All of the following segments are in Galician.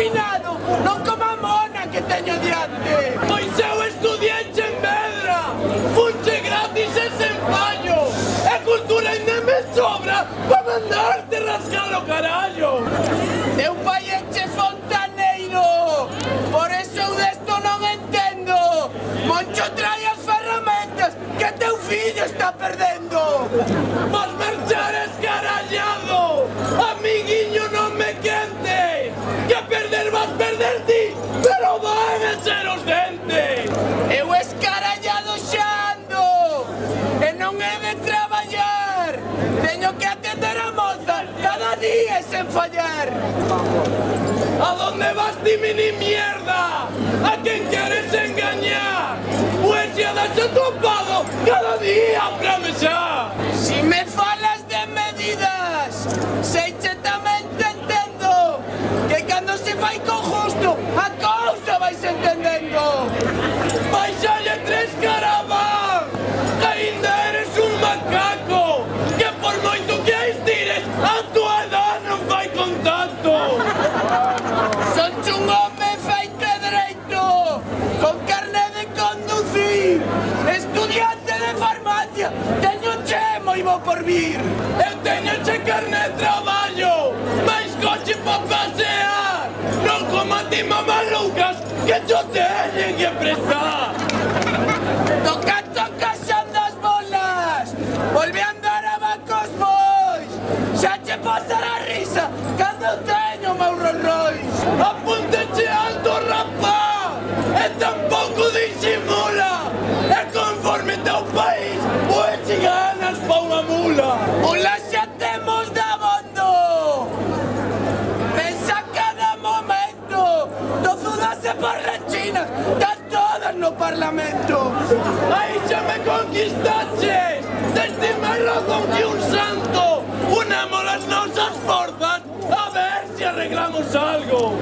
confinado, non como a mona que teño diante. Pois eu estudiei en Medra, funche gratis e sen fallo. E cultura ainda me sobra para mandarte rascar o carallo. Teu pai eche fontaneiro, por eso eu desto non entendo. Moncho trae as ferramentas que teu fillo está perdendo. Vas marchar escarallado, amiguiño non me quentes. Que perder vas perder ti, pero van a ser os dentes. Eu escarallado xa ando, e non he de traballar. Teño que atender a moza cada día e sen fallar. ¿A dónde vas, ti mini mierda? ¿A quién quieres engañar? Pues ya das a tu pago cada día para mesar. Si me falas de medidas, seiche tamén te entendo, que cando se fai con justo, a cousa vais entendendo. Baixalle 3 caraván, que ainda eres un macaco, que por moito que a estires, a tua edad non vai con tanto. Son un home feito e dereito, con carné de conducir, estudiante de farmacia, teño che moi bo por vir. Eu teño che carné de traballo, máis coche pa pasear, non como a ti mamalucas, que yo teñen que prestar. Toca, toca, son das bolas, volve a andar a bancos bois, xa che pasará a risa cando teño o meu Rolls Royce. Apúnteche alto, rapaz, e tampouco disimula, e conforme teu país, pois si ganas pa unha mula. Ola xa temos dabondo, pensa cada momento, tozudas e parranchinas, están todas no Parlamento. Aí xa me conquistaches, deste máis razón que un santo, unamos as nosas forzas, a ver si arreglamos algo.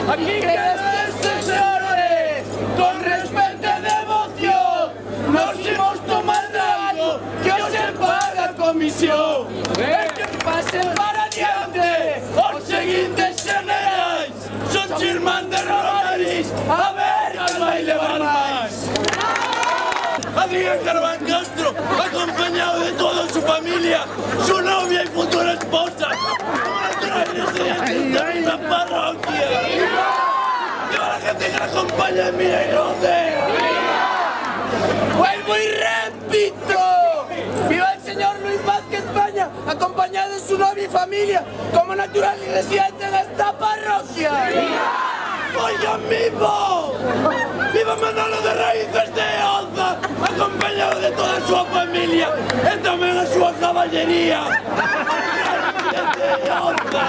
Aquí quedes, señores, con respeto e devoción, nos imos tomar algo que os se paga comisión. E que pasen para diante os seguintes generais, son xirmán de Romarís, a ver que vai levar máis. Adrián Carbán Castro, acompañado de toda su familia, su novia y futura esposa, como natural residente de esta misma parroquia. ¡Viva la gente que la acompaña en Mira y Rodea! Vuelvo y repito, viva el señor Luis Vázquez España, acompañado de su novia y familia, como natural y residente de esta parroquia. ¡Oigan vivo! ¡Viva Manolo de Raíces de Oza, acompañado de toda su familia y también a su caballería! ¡De Oza!